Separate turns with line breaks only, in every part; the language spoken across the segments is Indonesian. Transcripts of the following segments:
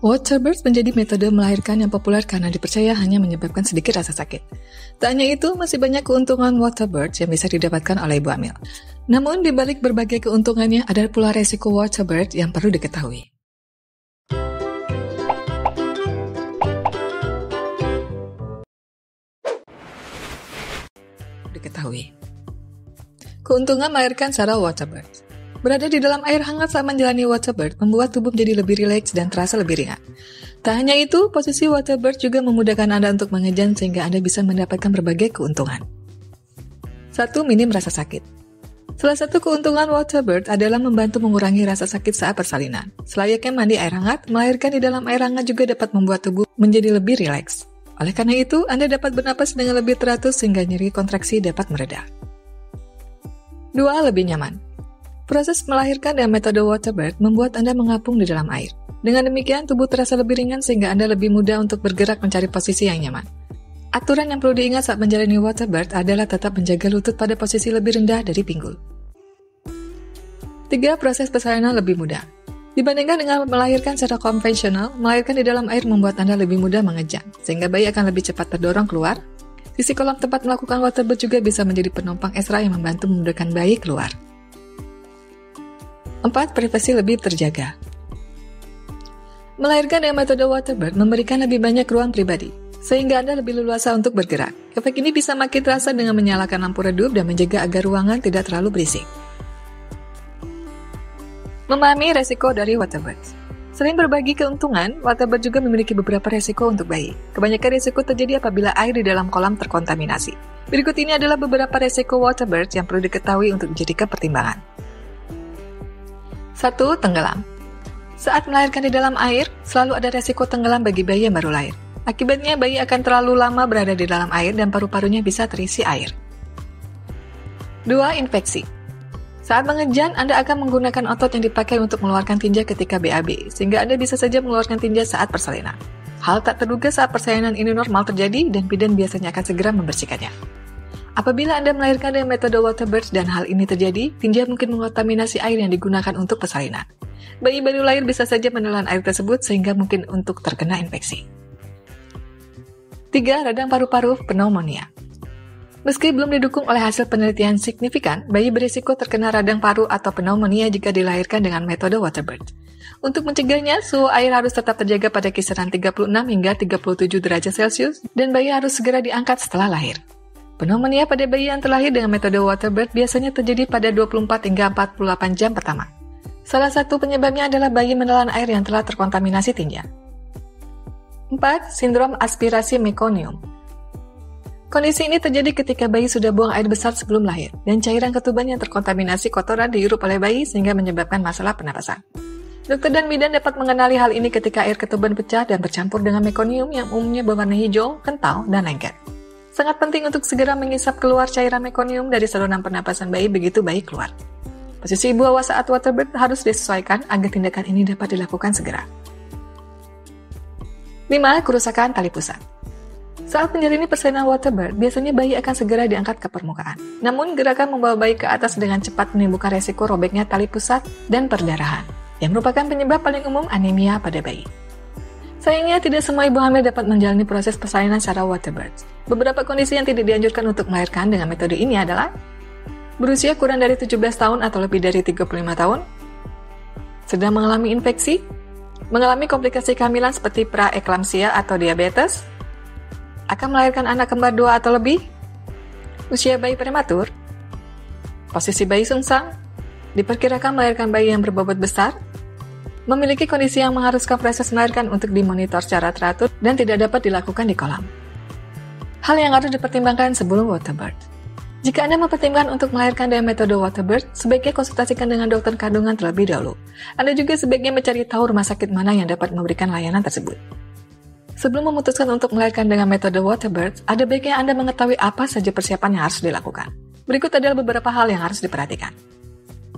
Waterbirth menjadi metode melahirkan yang populer karena dipercaya hanya menyebabkan sedikit rasa sakit. Tak hanya itu, masih banyak keuntungan waterbirth yang bisa didapatkan oleh ibu hamil. Namun, di balik berbagai keuntungannya, ada pula resiko waterbirth yang perlu diketahui. Keuntungan melahirkan secara waterbirth. Berada di dalam air hangat saat menjalani waterbirth membuat tubuh menjadi lebih rileks dan terasa lebih ringan. Tak hanya itu, posisi waterbirth juga memudahkan Anda untuk mengejan sehingga Anda bisa mendapatkan berbagai keuntungan. 1. Minim rasa sakit. Salah satu keuntungan waterbirth adalah membantu mengurangi rasa sakit saat persalinan. Selayaknya mandi air hangat, melahirkan di dalam air hangat juga dapat membuat tubuh menjadi lebih rileks. Oleh karena itu, Anda dapat bernapas dengan lebih teratur sehingga nyeri kontraksi dapat mereda. 2. Lebih nyaman. Proses melahirkan dengan metode waterbirth membuat Anda mengapung di dalam air. Dengan demikian, tubuh terasa lebih ringan sehingga Anda lebih mudah untuk bergerak mencari posisi yang nyaman. Aturan yang perlu diingat saat menjalani waterbirth adalah tetap menjaga lutut pada posisi lebih rendah dari pinggul. 3. Proses persalinan lebih mudah. Dibandingkan dengan melahirkan secara konvensional, melahirkan di dalam air membuat Anda lebih mudah mengejan, sehingga bayi akan lebih cepat terdorong keluar. Sisi kolam tempat melakukan waterbirth juga bisa menjadi penopang ekstra yang membantu memudahkan bayi keluar. 4. Privasi lebih terjaga. Melahirkan dengan metode waterbirth memberikan lebih banyak ruang pribadi, sehingga Anda lebih leluasa untuk bergerak. Efek ini bisa makin terasa dengan menyalakan lampu redup dan menjaga agar ruangan tidak terlalu berisik. Memahami resiko dari waterbirth. Selain berbagi keuntungan, waterbirth juga memiliki beberapa resiko untuk bayi. Kebanyakan resiko terjadi apabila air di dalam kolam terkontaminasi. Berikut ini adalah beberapa resiko waterbirth yang perlu diketahui untuk dijadikan pertimbangan. 1. Tenggelam. Saat melahirkan di dalam air, selalu ada resiko tenggelam bagi bayi yang baru lahir. Akibatnya, bayi akan terlalu lama berada di dalam air dan paru-parunya bisa terisi air. 2. Infeksi. Saat mengejan, Anda akan menggunakan otot yang dipakai untuk mengeluarkan tinja ketika BAB, sehingga Anda bisa saja mengeluarkan tinja saat persalinan. Hal tak terduga saat persalinan ini normal terjadi dan bidan biasanya akan segera membersihkannya. Apabila Anda melahirkan dengan metode waterbirth dan hal ini terjadi, tinja mungkin mengontaminasi air yang digunakan untuk persalinan. Bayi baru lahir bisa saja menelan air tersebut sehingga mungkin untuk terkena infeksi. 3. Radang paru-paru pneumonia. Meski belum didukung oleh hasil penelitian signifikan, bayi berisiko terkena radang paru atau pneumonia jika dilahirkan dengan metode waterbirth. Untuk mencegahnya, suhu air harus tetap terjaga pada kisaran 36 hingga 37 derajat Celcius dan bayi harus segera diangkat setelah lahir. Pneumonia pada bayi yang terlahir dengan metode waterbirth biasanya terjadi pada 24 hingga 48 jam pertama. Salah satu penyebabnya adalah bayi menelan air yang telah terkontaminasi tinja. 4. Sindrom aspirasi mekonium. Kondisi ini terjadi ketika bayi sudah buang air besar sebelum lahir, dan cairan ketuban yang terkontaminasi kotoran dihirup oleh bayi sehingga menyebabkan masalah pernapasan. Dokter dan bidan dapat mengenali hal ini ketika air ketuban pecah dan bercampur dengan mekonium yang umumnya berwarna hijau, kental, dan lengket. Sangat penting untuk segera mengisap keluar cairan mekonium dari saluran pernapasan bayi begitu bayi keluar. Posisi ibu awal saat waterbirth harus disesuaikan agar tindakan ini dapat dilakukan segera. 5. Kerusakan tali pusat. Saat menjalani persalinan waterbirth, biasanya bayi akan segera diangkat ke permukaan. Namun, gerakan membawa bayi ke atas dengan cepat menimbulkan resiko robeknya tali pusat dan perdarahan, yang merupakan penyebab paling umum anemia pada bayi. Sayangnya, tidak semua ibu hamil dapat menjalani proses persalinan secara waterbirth. Beberapa kondisi yang tidak dianjurkan untuk melahirkan dengan metode ini adalah berusia kurang dari 17 tahun atau lebih dari 35 tahun, sedang mengalami infeksi, mengalami komplikasi kehamilan seperti praeklamsia atau diabetes, akan melahirkan anak kembar 2 atau lebih, usia bayi prematur, posisi bayi sungsang, diperkirakan melahirkan bayi yang berbobot besar, memiliki kondisi yang mengharuskan proses melahirkan untuk dimonitor secara teratur dan tidak dapat dilakukan di kolam. Hal yang harus dipertimbangkan sebelum waterbirth. Jika Anda mempertimbangkan untuk melahirkan dengan metode waterbirth, sebaiknya konsultasikan dengan dokter kandungan terlebih dahulu. Anda juga sebaiknya mencari tahu rumah sakit mana yang dapat memberikan layanan tersebut. Sebelum memutuskan untuk melahirkan dengan metode waterbirth, ada baiknya Anda mengetahui apa saja persiapan yang harus dilakukan. Berikut adalah beberapa hal yang harus diperhatikan.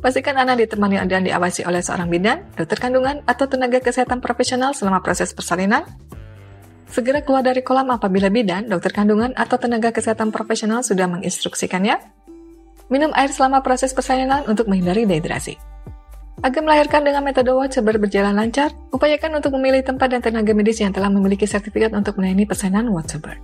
Pastikan Anda ditemani dan diawasi oleh seorang bidan, dokter kandungan, atau tenaga kesehatan profesional selama proses persalinan. Segera keluar dari kolam apabila bidan, dokter kandungan, atau tenaga kesehatan profesional sudah menginstruksikannya. Minum air selama proses persalinan untuk menghindari dehidrasi. Agar melahirkan dengan metode Waterberg berjalan lancar, upayakan untuk memilih tempat dan tenaga medis yang telah memiliki sertifikat untuk melayani persalinan Waterberg.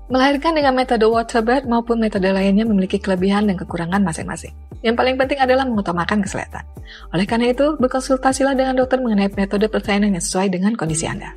Melahirkan dengan metode Waterberg maupun metode lainnya memiliki kelebihan dan kekurangan masing-masing. Yang paling penting adalah mengutamakan kesehatan. Oleh karena itu, berkonsultasilah dengan dokter mengenai metode persalinan yang sesuai dengan kondisi Anda.